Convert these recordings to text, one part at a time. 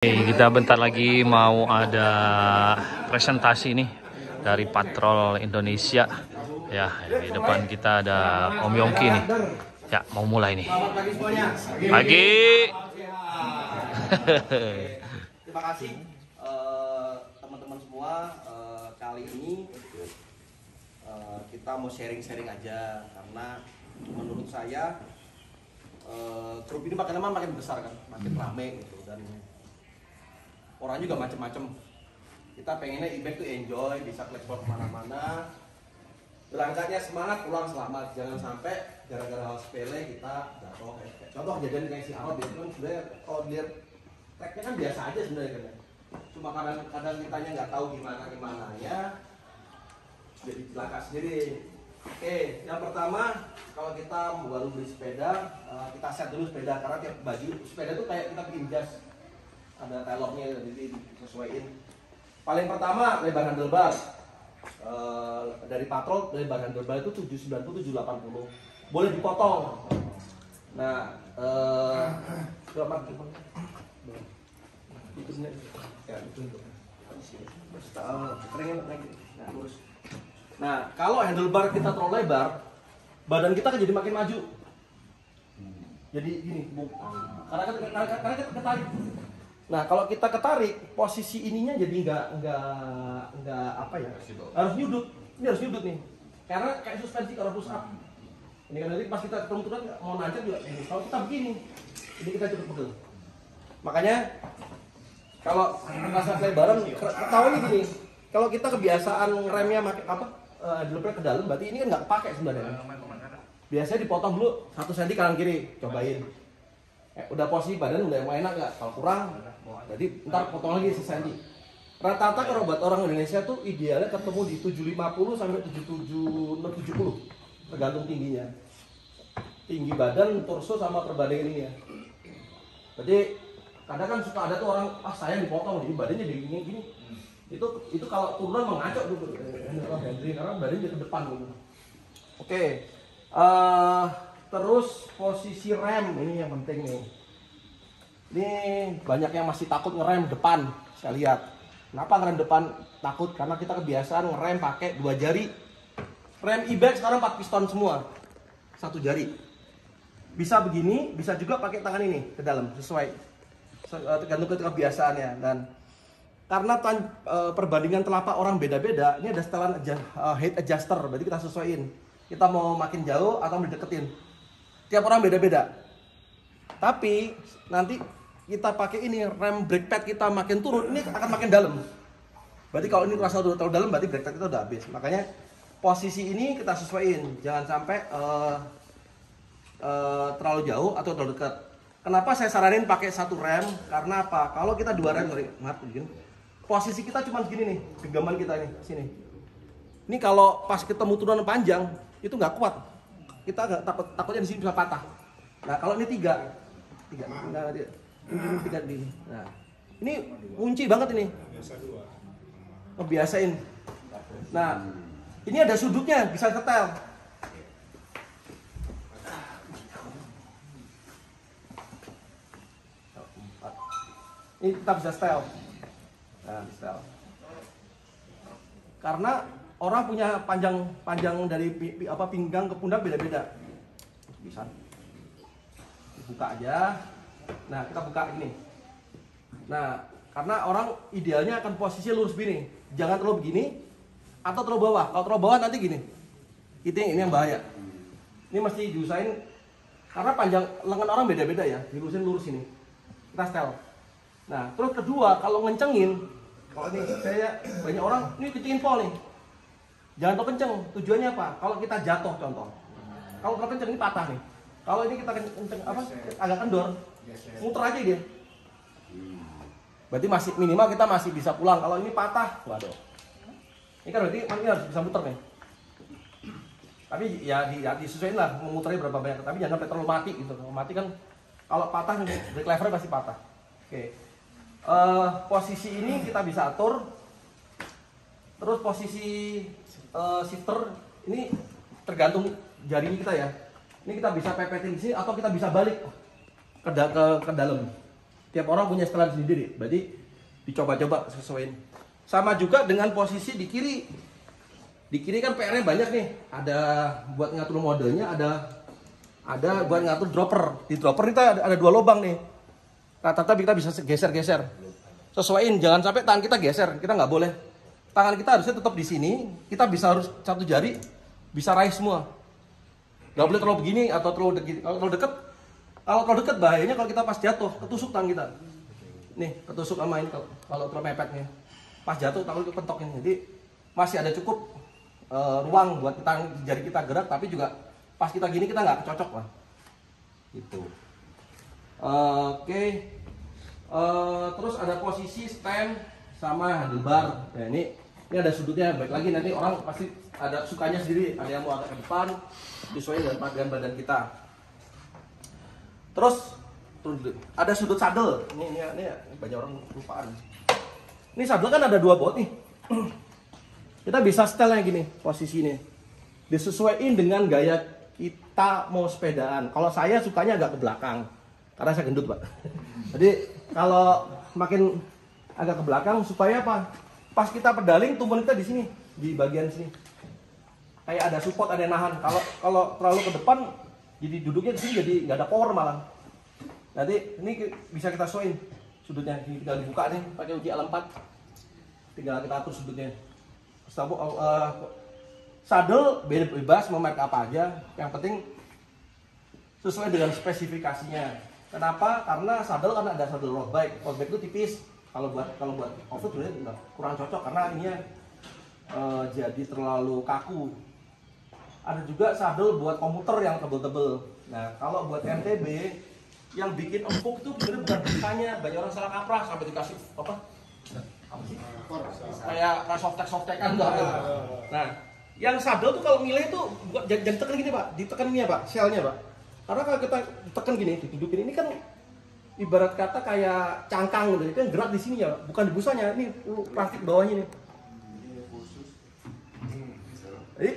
Kita bentar lagi mau ada presentasi nih dari Patrol Indonesia. Ya, di depan kita ada Om Yongki nih. Ya, mau mulai nih. Pagi. Terima kasih teman-teman semua. Kali ini kita mau sharing-sharing aja karena menurut saya grup ini makin lama makin besar kan, makin rame gitu, dan orang juga macem-macem. Kita pengennya event tuh enjoy, bisa keluar kemana-mana, berangkatnya semangat, pulang selamat. Jangan sampai gara-gara hal sepele kita jatuh. Contoh kejadian kayak si Arab itu kan sebenarnya kalau dilihat tracknya kan biasa aja sebenarnya kan. Cuma kadang-kadang kitanya nggak tahu gimana ya, jadi celaka sendiri. Oke, yang pertama kalau kita baru beli sepeda, kita set dulu sepeda karena tiap baju sepeda tuh kayak kita bikin jas. Ada telurnya, jadi disesuaiin. Paling pertama lebar handlebar dari Patrol, lebar handlebar itu 790 780, boleh dipotong. Nah nah kalau handlebar kita terlalu lebar, badan kita kan jadi makin maju, jadi gini karena kita ketarik. Nah, kalau kita ketarik, posisi ininya jadi nggak apa ya? Harus nyudut. Ini harus nyudut nih. Karena kayak suspensi kalau push up. Ini kan nanti pas kita turun mau nancap juga. Kalau kita begini, ini kita cukup pegel. Makanya kalau rasa lebaran, ketahuan gini. Kalau kita kebiasaan remnya pakai apa? Deleper ke dalam, berarti ini kan nggak pakai sebenarnya. Biasanya dipotong dulu 1 cm kanan kiri, cobain. Udah posisi badan udah yang enak nggak? Kalau kurang, jadi ntar potong lagi 1 cm. Rata-rata kalau buat orang Indonesia tuh idealnya ketemu di 750 sampai 70, tergantung tingginya. Tinggi badan, torso sama perbandingan ini ya. Jadi kadang kan suka ada tuh orang, saya dipotong, jadi badannya jadi gini. Itu kalau turunan mengacok tuh, karena badannya jadi ke depan gitu. Oke. Terus posisi rem ini yang penting nih. Ini banyak yang masih takut ngerem depan. Saya lihat. Kenapa ngerem depan takut? Karena kita kebiasaan ngerem pakai 2 jari. Rem e-bike sekarang 4 piston semua. 1 jari. Bisa begini, bisa juga pakai tangan ini ke dalam sesuai. Tergantung kebiasaannya. Dan karena perbandingan telapak orang beda-beda, ini ada setelan height adjuster. Berarti kita sesuaiin. Kita mau makin jauh atau mendeketin. Tiap orang beda-beda. Tapi nanti kita pakai ini rem brake pad kita makin turun, ini akan makin dalam. Berarti kalau ini terasa terlalu dalam, berarti brake pad kita udah habis. Makanya posisi ini kita sesuaiin, jangan sampai terlalu jauh atau terlalu dekat. Kenapa saya saranin pakai 1 rem? Karena apa? Kalau kita 2 rem, posisi kita cuma segini nih, genggaman kita ini sini. Ini kalau pas ketemu turunan panjang itu nggak kuat. Kita nggak takutnya di sini bisa patah. Nah kalau ini 3 ini. Nah ini kunci banget ini. Ngebiasain. Nah ini ada sudutnya, bisa setel. Ini kita bisa setel. Nah, setel. Karena orang punya panjang dari pinggang ke pundak beda-beda. Bisa dibuka aja. Nah, kita buka ini. Nah, karena orang idealnya akan posisi lurus begini. Jangan terlalu begini atau terlalu bawah. Kalau terlalu bawah nanti gini. Ini yang bahaya. Ini mesti diusahain karena panjang lengan orang beda-beda ya. Dilurusin lurus ini. Kita setel. Nah, terus kedua, kalau ngencengin, kalau ini saya banyak orang ini kencengin pol nih. Jangan terlalu kenceng. Tujuannya apa? Kalau kita jatuh contoh. Kalau terlalu kenceng ini patah nih. Kalau ini kita kenceng agak kendor, muter aja dia. Berarti masih minimal kita masih bisa pulang. Kalau ini patah, waduh. Ini kan berarti ini harus bisa muter nih. Tapi ya disesuaikan lah memuternya berapa banyak. Tapi jangan sampai terlalu mati gitu. Mati kan kalau patah brake levernya pasti patah. Oke. Posisi ini kita bisa atur. Terus posisi shifter ini tergantung jari kita ya. Ini kita bisa pepetin di sini atau kita bisa balik ke dalam. Tiap orang punya setelan sendiri, berarti dicoba-coba sesuaiin. Sama juga dengan posisi di kiri. Di kiri kan PR-nya banyak nih. Ada buat ngatur modenya, ada buat ngatur dropper. Di dropper kita ada 2 lubang nih. Rata-rata kita bisa geser-geser. Sesuaiin, jangan sampai tangan kita geser. Kita nggak boleh. Tangan kita harusnya tetap di sini. Kita harus satu jari bisa raih semua. Nggak boleh terlalu begini atau terlalu deket. Kalau terlalu deket bahayanya kalau kita pas jatuh ketusuk tangan kita. Nih ketusuk sama ini kalau terlalu mepet nih. Pas jatuh tangan kita pentok ini. Jadi masih ada cukup ruang buat jari kita gerak, tapi juga pas kita gini kita nggak cocok lah. Gitu. Oke. Terus ada posisi stand sama handlebar. Nah ini ada sudutnya. Baik lagi nanti orang pasti ada sukanya sendiri. Ada yang mau agak ke depan, sesuai dengan badan kita. Terus ada sudut saddle. Ini banyak orang lupaan. Ini saddle kan ada 2 baut nih. Kita bisa setelnya gini posisi ini. Disesuaikan dengan gaya kita mau sepedaan. Kalau saya sukanya agak ke belakang karena saya gendut, Pak. Jadi kalau makin agak ke belakang supaya apa? Pas kita pedaling tumpuan kita di sini, di bagian sini. Kayak ada support, ada yang nahan. Kalau terlalu ke depan jadi duduknya di sini jadi nggak ada power malah. Nanti ini bisa kita sesuaiin sudutnya. Ini tinggal dibuka nih pakai uji L4. Tinggal kita atur sudutnya. Saddle bebas mau merek apa aja. Yang penting sesuai dengan spesifikasinya. Kenapa? Karena saddle kan ada saddle road bike. Road bike itu tipis. Kalau buat off-road sebenarnya kurang cocok karena ininya jadi terlalu kaku. Ada juga saddle buat komuter yang tebel-tebel. Nah, kalau buat MTB yang bikin empuk itu sebenarnya bukan busanya. Banyak orang salah kaprah sampai dikasih apa sih? Kayak soft-tekan tuh. Nah, yang saddle tuh kalau milih tuh jangan tekan gini, Pak. Ditekan ini ya, Pak, selnya, Pak. Karena kalau kita tekan gini, didudukin ini kan ibarat kata kayak cangkang gitu. Itu kan gerak di sini ya, bukan di busanya. Ini plastik bawahnya nih. Jadi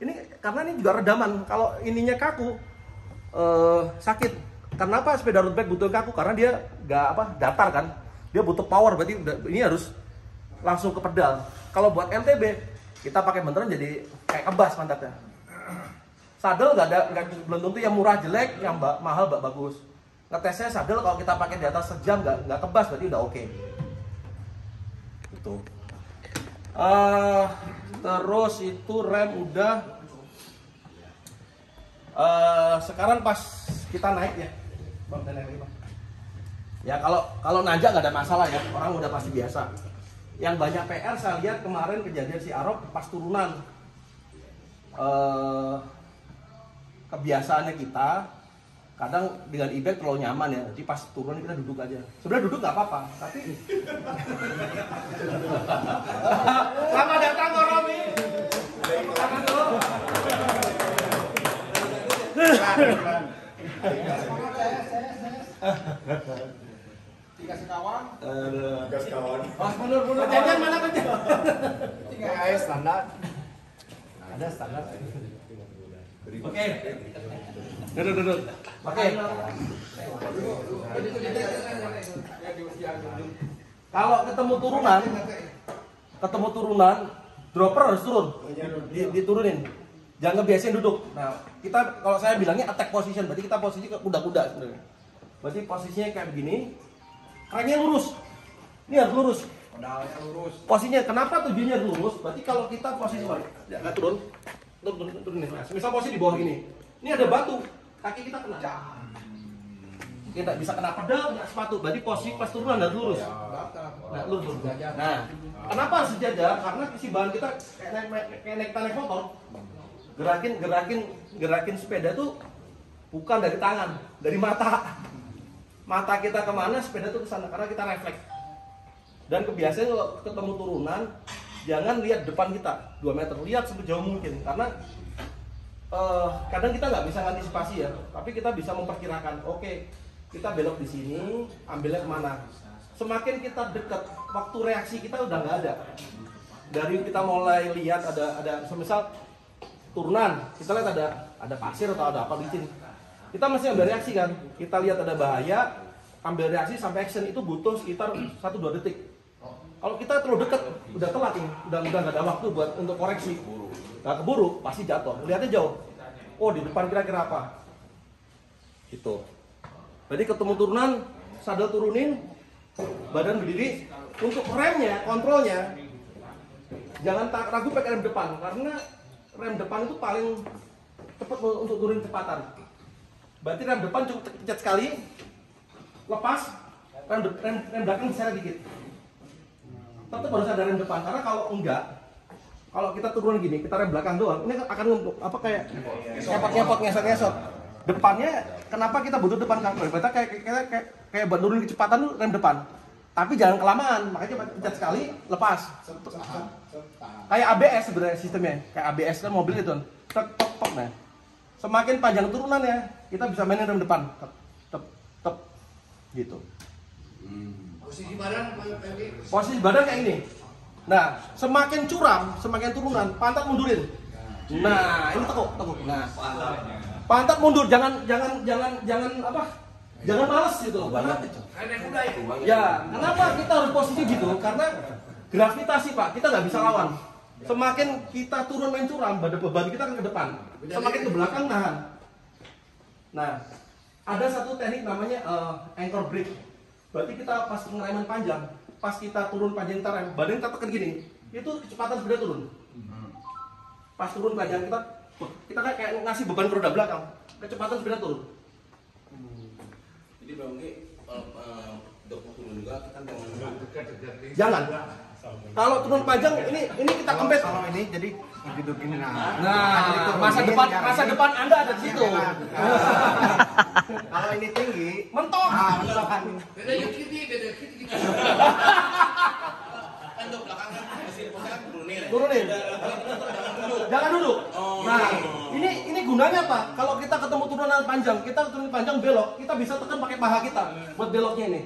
ini karena ini juga redaman. Kalau ininya kaku sakit. Kenapa sepeda road bike butuh kaku? Karena dia nggak datar kan. Dia butuh power, berarti ini harus langsung ke pedal. Kalau buat MTB kita pakai beneran jadi kayak kebas pantatnya. Saddle nggak belum tentu yang murah jelek, yang mahal bagus. Ngetesnya saddle kalau kita pakai di atas sejam nggak kebas berarti udah oke. Gitu. Terus itu rem udah. Sekarang pas kita naik ya, Bang, naik lagi, Bang. Ya kalau nanjak nggak ada masalah ya, orang udah pasti biasa. Yang banyak PR saya lihat kemarin kejadian si Arok pas turunan. Kebiasaannya kita kadang dengan e-bike terlalu nyaman ya, jadi pas turun kita duduk aja. Sebenarnya duduk nggak apa-apa, tapi selamat datang Bang Romi. Selamat dulu. Dikasih kawan. Gas kawan. Mas mundur. Jajan mana kerja? Kayak standar. Ada standar. Oke. Duduk. Oke. Kalau ketemu turunan, dropper harus turun. Diturunin. Jangan ngebiasain duduk. Nah, kita kalau saya bilangnya attack position, berarti kita posisi ke kuda-kuda sebenarnya. Berarti posisinya kayak begini. Kerennya lurus. Ini harus lurus. Pedalnya lurus. Posisinya kenapa tujuannya lurus? Berarti kalau kita posisi nggak turun nih. Nah, misal posisi di bawah gini. Ini ada batu, kaki kita kena. Kita bisa kena pedal, kena sepatu. Berarti posisi pas turunan harus lurus. Nah, lurus. Nah, kenapa harus sejajar? Karena isi bahan kita kayak naik motor. Gerakin sepeda tuh bukan dari tangan, dari mata. Mata kita kemana, sepeda tuh ke sana karena kita refleks. Dan kebiasaan kalau ketemu turunan, jangan lihat depan kita 2 meter, lihat sejauh mungkin karena kadang kita nggak bisa antisipasi ya, tapi kita bisa memperkirakan. Oke, kita belok di sini, ambilnya kemana? Semakin kita dekat, waktu reaksi kita udah nggak ada. Dari kita mulai lihat ada semisal turunan, kita lihat ada pasir atau ada apa licin. Kita masih ambil reaksi kan, kita lihat ada bahaya, ambil reaksi sampai action itu butuh sekitar 1-2 detik. Kalau kita terlalu dekat, udah telat nih, udah nggak ada waktu buat untuk koreksi. Nggak keburu, pasti jatuh. Lihatnya jauh. Oh, di depan kira-kira apa? Itu. Jadi ketemu turunan, sadel turunin, badan berdiri. Untuk remnya, kontrolnya, jangan ragu pakai rem depan, karena rem depan itu paling cepat untuk turunin kecepatan. Berarti rem depan cukup pencet sekali, lepas, rem belakang diseret dikit. Tetap harus ada rem depan, karena kalau enggak, kalau kita turun gini, kita rem belakang doang, ini akan apa kayak ngepot-ngepot, ngesot-ngesot. Depannya, kenapa kita butuh depan kantor? Berarti kayak buat nurunin kecepatan tuh rem depan. Tapi jangan kelamaan, makanya pencet sekali, lepas. Kayak ABS sebenarnya sistemnya, kayak ABS kan mobil itu, tek. Nah, semakin panjang turunannya, kita bisa mainin rem depan, tep, gitu. Posisi badan kayak ini. Nah, semakin curam, semakin turunan, pantat mundurin. Nah, ini tekuk. Nah, pantat mundur, jangan apa? Jangan males gitu. Ya, kenapa kita harus posisi gitu? Karena gravitasi, Pak, kita nggak bisa lawan. Semakin kita turun main curam, beban kita akan ke depan. Semakin ke belakang nahan. Nah, ada satu teknik namanya anchor brake. Berarti kita pas ngeremen panjang, pas kita turun panjang kita rem, badan kita tekan gini, itu kecepatan sudah turun. Pas turun panjang kita kayak ngasih beban ke roda belakang, kecepatan sudah turun. Jadi Bang Ki, untuk turun juga kita Jangan. Kalau turun panjang ini kita kempes. Kalau ini jadi hidup ini Nah, masa depan Anda ada di situ. Kalau ini tinggi, Mentok. mentok kan. beda kiri. Kan untuk belakang kan mesin kan turunin. Turunin. Jangan duduk. Nah, ini gunanya apa? Kalau kita ketemu turunan panjang, kita turun panjang belok, kita bisa tekan pakai paha kita buat beloknya ini.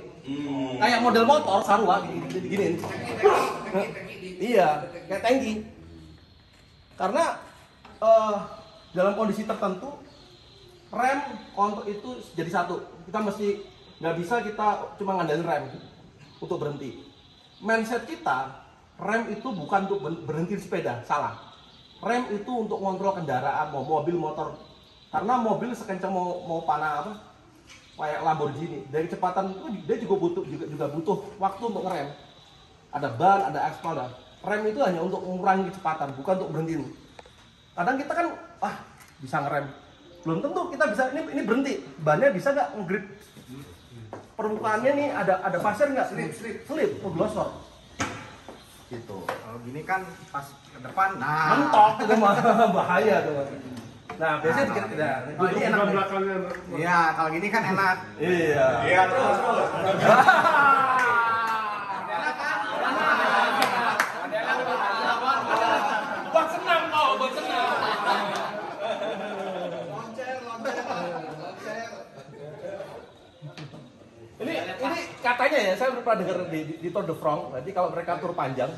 Kayak model motor Sarua gini. Iya, kayak tangki. Karena dalam kondisi tertentu rem kontrol itu jadi satu. Kita mesti nggak bisa kita cuma ngandalin rem untuk berhenti. Mindset kita, rem itu bukan untuk berhenti sepeda, salah. Rem itu untuk kontrol kendaraan, mau mobil, motor. Karena mobil sekencang mau panah apa, kayak Lamborghini, dari kecepatan itu dia juga butuh waktu untuk ngerem. Ada ban, ada aspal, rem itu hanya untuk mengurangi kecepatan, bukan untuk berhenti. Kadang kita kan, bisa ngerem, belum tentu kita bisa ini berhenti. Bannya bisa nggak nge-grip? Permukaannya nih ada pasir nggak? Slip, glosor. Gitu. Kalau gini kan pas ke depan, Mentok itu mah bahaya tuh. Nah, biasanya dikit tidak. ini enak. Iya, kalau gini kan enak. Iya. Iya, terus. Buat senam kau, buat senam. Ini katanya ya, saya pernah dengar di Tour de France. Jadi kalau mereka tur panjang,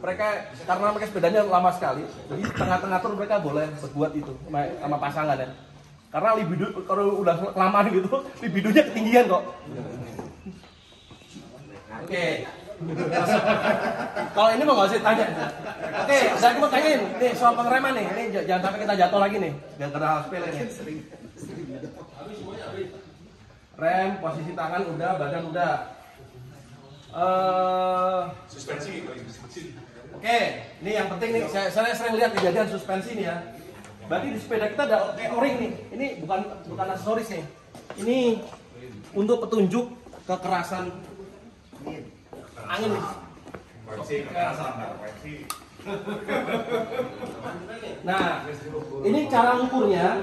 mereka karena mereka sepedanya lama sekali, jadi tengah-tengah tur mereka boleh berbuat itu sama pasangan ya. Karena libido kalau udah lama gitu, libidonya ketinggian kok. Oke. Kalau ini mau nggak usah tanya. Oke, saya mau tanyain nih soal pengereman nih. Ini jangan sampai kita jatuh lagi nih. Jangan kena hal sepele nih. Rem, posisi tangan udah, badan udah. Suspensi. Oke, ini yang penting nih. Saya sering lihat kejadian suspensi nih ya. Berarti di sepeda kita ada o-ring nih. Ini bukan aksesoris nih. Ini untuk petunjuk kekerasan angin. Nah, ini cara ngukurnya.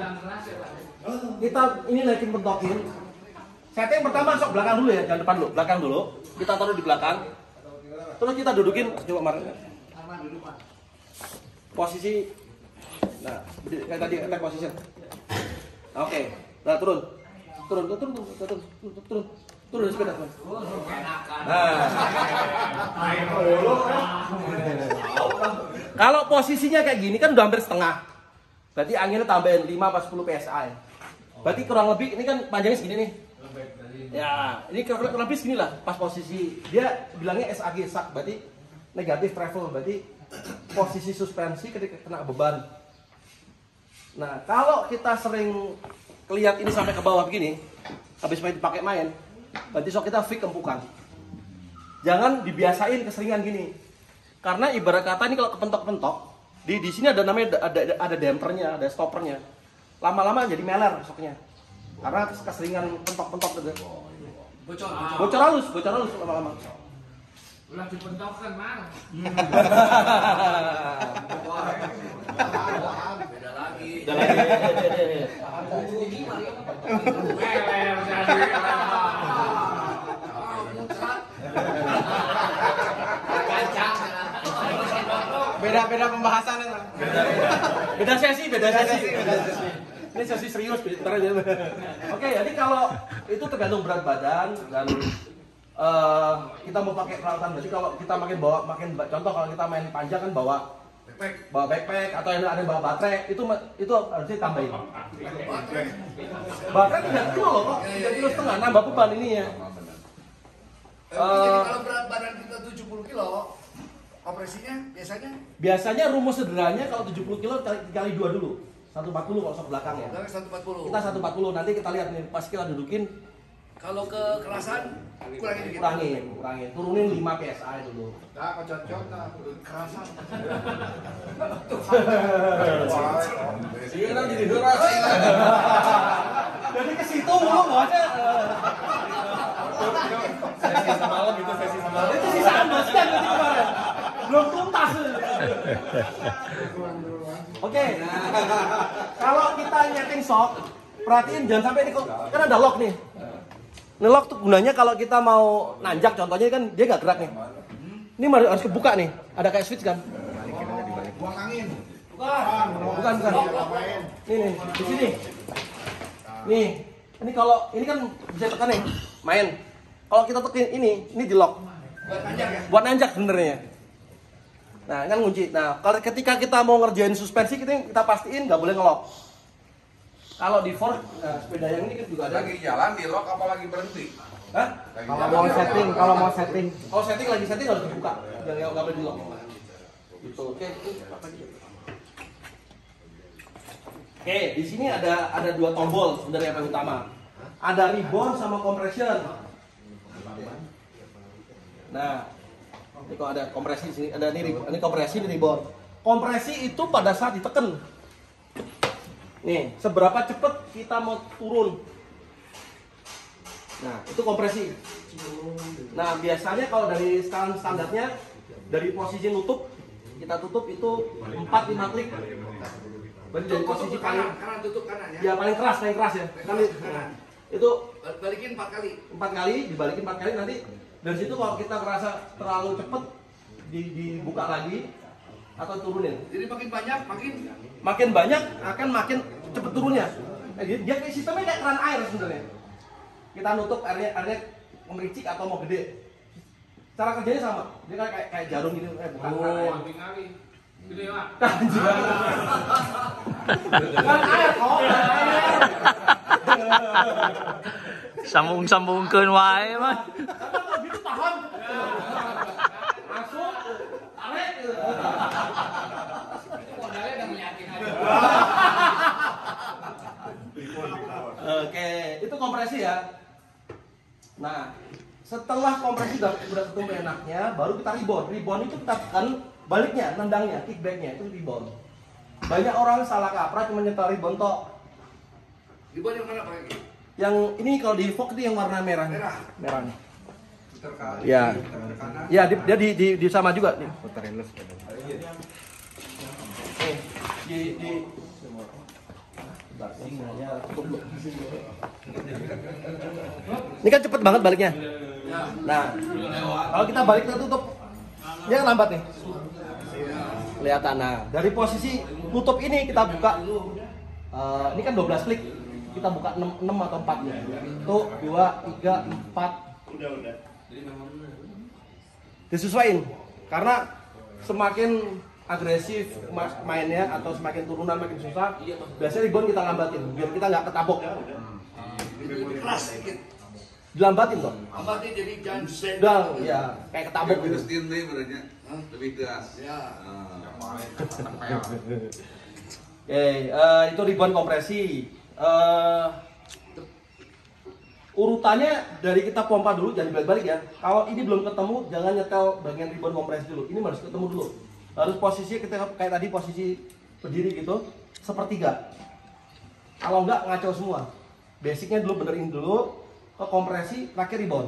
Kita ini naikin pentokin. Setting pertama sok belakang dulu ya, jangan depan dulu, belakang dulu. Kita taruh di belakang. Terus kita dudukin, coba Mar. Posisi. Nah, kayak tadi attack position. Oke. Nah, turun dari sepeda, teman. Nah. Kalau posisinya kayak gini kan udah hampir setengah. Berarti anginnya tambahin 5 apa 10 PSI. Berarti kurang lebih ini kan panjangnya segini nih. Ya, ini kurang lebih segini lah pas posisi. Dia bilangnya SAG sak, berarti negatif travel, berarti posisi suspensi ketika kena beban. Nah, kalau kita sering lihat ini sampai ke bawah begini, habis main dipakai main, berarti so kita fix empukan. Jangan dibiasain keseringan gini. Karena ibarat kata ini kalau kepentok-pentok, di sini ada namanya ada dampernya, ada stoppernya. Lama-lama jadi meler soknya. Karena keseringan pentok-pentok gitu. Bocor halus lama-lama. Ulah dipentok kan mang. Beda lagi. Meler jadi. Beda-beda pembahasan itu. Beda sesi. Ini sesi serius, bentar aja. Oke, jadi kalau itu tergantung berat badan dan kita mau pakai peralatan. Berarti kalau kita makin contoh kalau kita main panjang kan bawa backpack atau yang ada bawa baterai itu harusnya tambahin. Baterai 3 kilo loh kok, 3,5 kilo nambah beban ini ya. Jadi kalau berat badan kita 70 kilo, operasinya Biasanya rumus sederhananya kalau 70 kilo kali 2 dulu. 140 kalau sok belakang ya. 140. Kita 140, nanti kita lihat nih pas kita dudukin. Kalau kekerasan kurangin dikit. Kurangin. Turunin 5 PSI dulu. Nah, kocok kerasan. Iya, jadi deras. Jadi ke situ mulu aja. Sesi semalam itu sesi semalam. Itu sisaan basian nanti kemarin. Belum tuntas. Oke. Kalau kita nyeting shock, perhatiin jangan sampai ini kan ada lock nih. Ini lock tuh gunanya kalau kita mau nanjak, contohnya kan dia nggak gerak nih. Ini harus kebuka nih, ada kayak switch kan? Buang angin. Bukan. Nih, di sini. Nih, ini kalau ini kan bisa tekan nih, main. Kalau kita tekin ini di lock. Buat nanjak sebenarnya. Nah, kan kunci. Nah, kalau ketika kita mau ngerjain suspensi kita pastiin nggak boleh ngelock. Kalau di fork, sepeda yang ini kan juga ada. Lagi jalan di lock apa lagi berhenti? Hah? Kalau mau setting. Kalau lagi setting harus dibuka. Jangan nggak boleh di lock. Gitu. Oke, di sini ada 2 tombol sebenarnya yang paling utama. Ada rebound sama compression. Nah, ini kalau ada kompresi di sini, ada ini kompresi, ini rebound. Kompresi itu pada saat ditekan. Nih, seberapa cepat kita mau turun. Nah, itu kompresi. Nah, biasanya kalau dari standarnya dari posisi nutup, kita tutup itu 4-5 klik. Berarti dari posisi kanan tutup kanan ya. Ya paling keras ya. Itu Balikin 4 kali. 4 kali, dibalikin 4 kali nanti dari situ kalau kita merasa terlalu cepet dibuka lagi atau turunin. Jadi Makin banyak akan makin cepet turunnya. Dia kayak sistemnya kayak keran air sebenarnya. Kita nutup airnya memericik atau mau gede. Cara kerjanya sama. Dia kayak jarum gitu, bukan keran air. Kali. Gede Pak. Keran air kok. Sambung-sambungkeun wae mah. Kalau gitu paham. Masuk, tarik. Modalnya udah meyakinkan. Oke, itu kompresi ya. Nah, setelah kompresi udah ketemu enaknya, baru kita rebound. Rebound itu kita tekan baliknya, nendangnya, kickbacknya itu rebound. Banyak orang salah kaprah cuma nyetel rebound tok. Rebound yang mana Pak? Yang ini kalau di Fox itu yang warna merah. Merah nih. Putar kali. Ya. Ya, dia di sama juga nih. Puterin lu. Nih, ini kan cepet banget baliknya. Nah, kalau kita balik kita tutup, dia lambat nih. Kelihatan. Nah, dari posisi tutup ini kita buka. Ini kan 12 klik. Kita buka 6 atau 4 ya. Tuh, 2, 3, 4. Udah. Disesuaiin. Karena semakin agresif mainnya atau semakin turunan makin susah, biasanya rebound kita lambatin biar kita nggak ketabok. Keras sedikit. dilambatin toh. Ambatin jadi jangan stand. Udah, ya kayak ketabok Tapi gitu. steam deh berarti. Lebih gas. Ya. Itu ribbon kompresi. Urutannya dari kita pompa dulu, jangan balik-balik ya. Kalau ini belum ketemu, jangan nyetel bagian ribbon kompresi dulu. Ini harus ketemu dulu. Harus posisi kita kayak tadi posisi berdiri gitu, sepertiga. Kalau enggak ngaco semua. Basicnya dulu benerin dulu, ke kompresi, terakhir ribbon.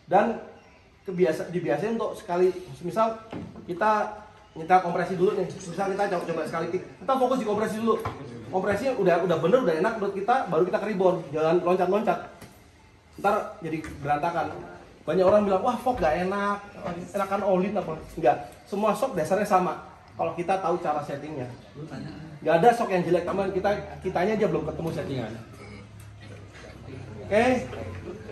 Dan dibiasain untuk sekali, misal kita nyetel kompresi dulu nih. Misal kita coba sekali tik. Kita fokus di kompresi dulu. Kompresinya udah bener, udah enak menurut kita, baru kita ke ribbon. Jangan loncat-loncat. Ntar jadi berantakan. Banyak orang bilang, wah fog gak enak, enakan all-in apa? Enggak, semua shock dasarnya sama. Kalau kita tahu cara settingnya. Gak ada shock yang jelek, teman. Kitanya aja belum ketemu settingannya. Oke.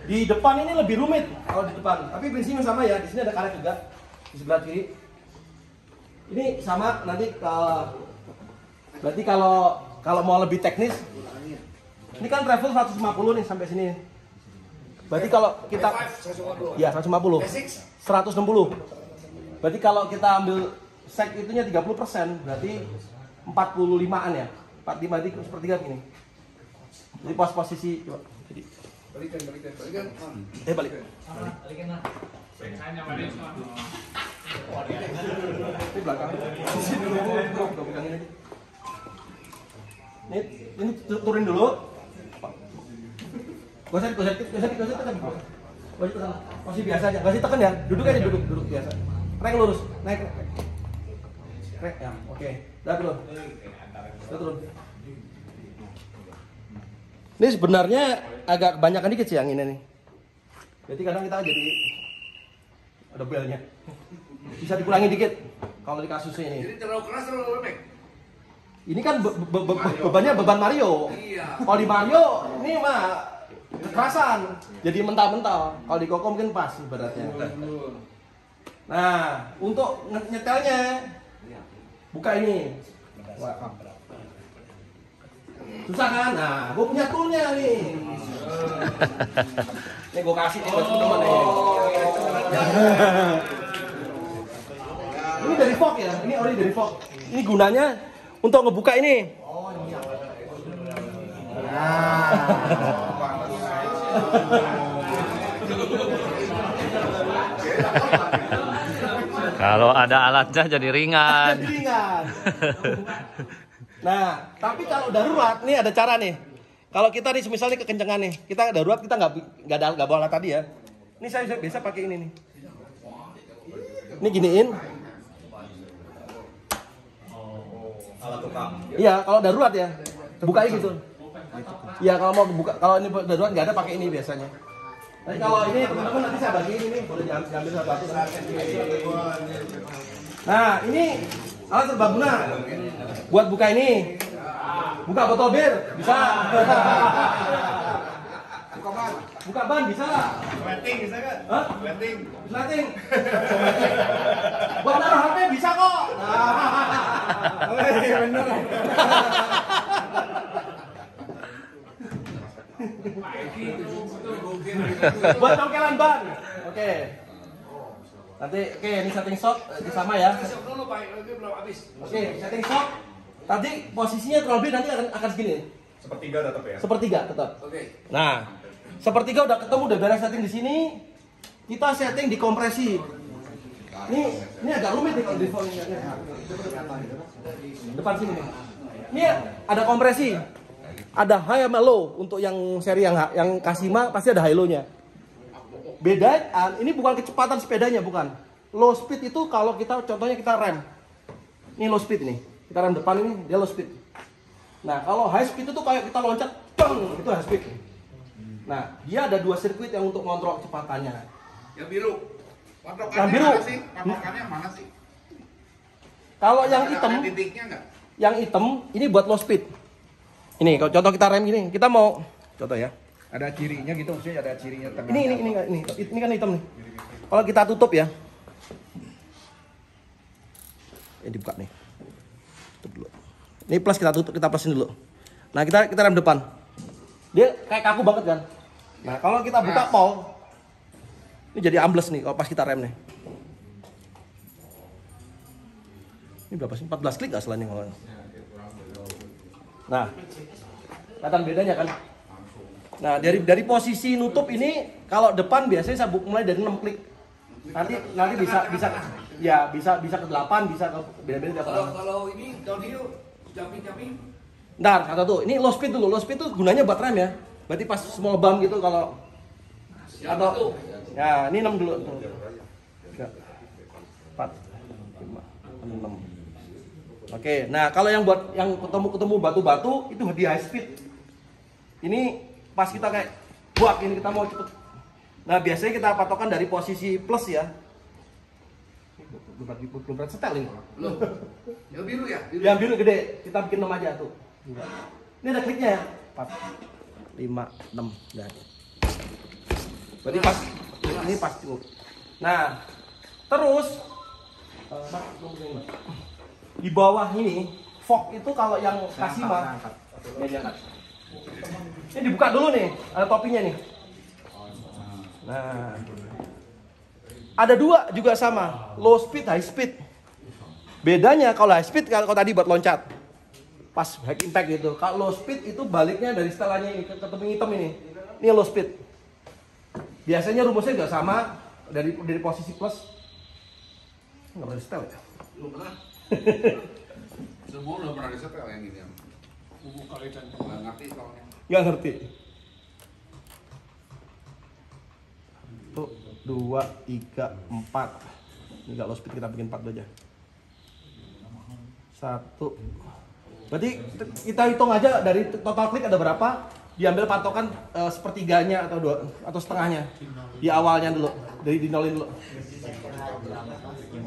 Di depan ini lebih rumit kalau di depan. Tapi prinsipnya sama ya. Di sini ada karet juga di sebelah kiri. Ini sama nanti berarti kalau mau lebih teknis, ini kan travel 150 nih sampai sini. Berarti kalau kita ya 150, 160. Berarti kalau kita ambil sek itunya 30%, berarti 45-an ya. 45 itu sepertiga begini. Jadi posisi coba. Jadi Balikan. balik. Hanya balik semua. Ini belakang. Sini dulu, gua pegangin aja. Ini turunin dulu. Gosek tekan. Masih biasa aja. Masih tekan ya. Duduk aja, duduk biasa. Rek lurus, naik. Rek ya, oke. Dah turun. Turun. Ini sebenarnya agak kebanyakan dikit sih yang ini nih. Jadi kadang kita jadi ada belnya. Bisa dikurangi dikit kalau di kasusnya ini. Jadi terlalu keras terlalu lembek. Ini kan bebannya beban Mario. Iya. Kalau di Mario ini mah kekerasan. Jadi mental-mental. Kalau di Koko mungkin pas ibaratnya. Nah, untuk nyetelnya buka ini. Susah kan? Nah, gue punya toolnya nih. Ini gue kasih nih buat teman-teman nih. Ini dari Fog ya, ini ori dari Fog. Ini gunanya untuk ngebuka ini. Kalau ada alatnya jadi ringan. Jadi ringan. Nah, tapi kalau darurat, nih ada cara nih. Kalau kita nih misalnya kekencengan nih, kita darurat kita nggak bawa alat tadi ya. Ini saya biasa pakai ini nih. Ini giniin. Iya, kalau darurat ya, bukanya gitu. Iya, kalau mau buka, kalau ini darurat nggak ada pakai ini biasanya. Tapi kalau ini teman-teman nanti saya bagi ini nih, boleh diambil satu-satu. Nah, ini alat serbaguna buat buka ini. Buka botol bir bisa. Buka ban bisa. Lighting bisa kan? Hah? Lighting. Lighting. Buat naruh HP bisa kok. Bener. Buat congkelan ban. Oke. Nanti ini setting shock sama ya. Masuk dulu Pak, ini belum habis. Oke, setting shock. Tadi posisinya terlebih nanti akan segini. Sepertiga tetap ya. Sepertiga tetap. Oke. Nah, sepertiga udah ketemu, udah beres setting di sini. Kita setting di kompresi. Ini agak rumit nih kalau di depan sini nih. Ini ada kompresi. Ada high sama low untuk yang seri yang Kasima pasti ada high low-nya. Beda, ini bukan kecepatan sepedanya, bukan. Low speed itu kalau kita contohnya kita rem. Ini low speed nih. Kita rem depan ini dia low speed. Nah, kalau high speed itu kayak kita loncat, bang, itu high speed. Nah, dia ada dua sirkuit yang untuk kontrol kecepatannya. Yang biru. Yang biru. Mana sih? Patokannya mana sih? Kalau yang hitam, Ada titiknya nggak? yang hitam ini buat low speed. Ini kalau contoh kita rem gini, kita mau contoh ya. Ada cirinya gitu, maksudnya ada cirinya tengah. Ini kan hitam nih. Kalau kita tutup ya. Ini dibuka nih. Tutup dulu. Ini plus kita tutup, kita plusin dulu. Nah, kita rem depan. Dia kayak kaku banget kan? Nah, kalau kita buka pol, ini jadi ambles nih kalau pas kita rem nih. Ini berapa sih? 14 klik nggak salah nih kalau. Nah, kelihatan bedanya kan? Nah, dari posisi nutup ini, kalau depan biasanya saya mulai dari 6 klik. Nanti bisa ke 8, bisa ke beda-beda. Kalau ini downhill, jumping. Ntar, kata tuh, ini low speed dulu. Low speed tuh gunanya buat rem ya. Berarti pas small bump gitu kalau atau ya ini 6 dulu. 3, 4, 5, 6. Oke, nah kalau yang buat yang ketemu batu-batu itu di high speed. Ini pas kita kayak buat ini kita mau cepet. Nah biasanya kita patokan dari posisi plus ya. Belum berat setel ini. Loh, yang biru ya? Yang biru gede, kita bikin 6 aja tuh. Ini ada kliknya ya. 4, 5, 6. Nah. Berarti pas ini pas cukup. Nah, terus di bawah ini fog itu kalau yang kasih mah ini dibuka dulu nih, ada topinya nih. Nah, ada 2 juga sama, low speed, high speed. Bedanya kalau high speed kalau tadi buat loncat, pas high impact gitu. Kalau low speed itu baliknya dari setelannya ini ke tebing hitam ini. Ini low speed. Biasanya rumusnya juga sama dari posisi plus. Nggak pernah setel ya? Belum pernah. Semua belum pernah disetel yang ini. Nggak ngerti soalnya. Nggak ngerti. 1, 2, 3, 4. Ini nggak low speed, kita bikin 4 aja. 1. Berarti kita hitung aja dari total klik ada berapa. Diambil patokan sepertiganya atau setengahnya di awalnya dulu, dari dinolin dulu.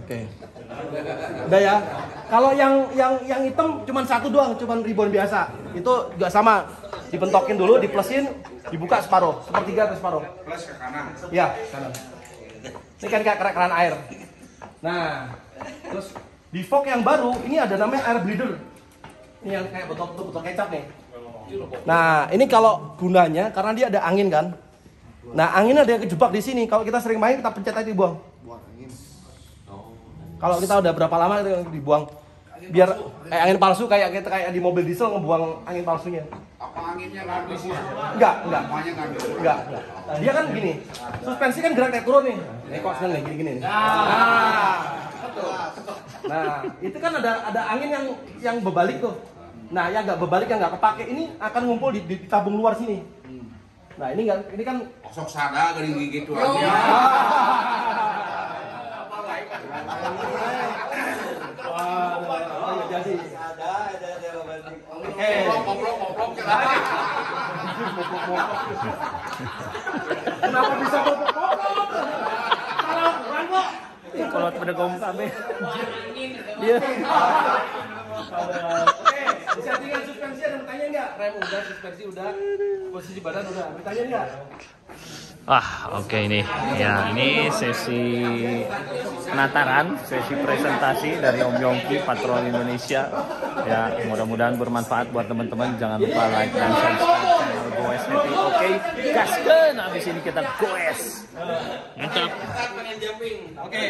Oke. Udah ya. Kalau yang hitam cuma 1 doang, cuma ribbon biasa. Itu juga sama. Dipentokin dulu, diplusin, dibuka separuh, sepertiga atau separuh. Plus ke kanan. Ya, kanan. Ini kan kayak keran air. Nah, terus di fog yang baru ini ada namanya air bleeder. Ini yang kayak botol kecap nih. Nah, ini kalau gunanya karena dia ada angin kan. Nah, angin ada yang kejebak di sini. Kalau kita sering main, kita pencet aja dibuang. Kalau kita udah berapa lama kita dibuang. Biar angin palsu kayak di mobil diesel ngebuang angin palsunya. Apa anginnya nggak bisa? Enggak. Semuanya nggak bisa. Enggak. Nah, dia kan gini. Suspensi kan gerak naik turun nih. Kok seneng nih gini-gini nih. Nah, itu kan ada angin yang berbalik tuh. Nah, yang nggak berbalik, yang nggak kepake ini akan ngumpul di tabung luar sini. Nah, ini kan Sok sada gini gitu aja. Jadi Ngobrol kenapa bisa popok-popok? Kalau kurang kok. Kalau pada kami. Iya. Oke, disettingan suspensi ada bertanya nggak? Rem udah, suspensi udah, posisi badan udah. Bertanya nggak? Oke ini. Ya, ini sesi penataran, sesi presentasi dari Om Yongki Patrol Indonesia. Ya, mudah-mudahan bermanfaat buat teman-teman. Jangan lupa like dan subscribe channel Goes Happy. Oke, gaskeun habis ini kita goes. Mantap. Oke.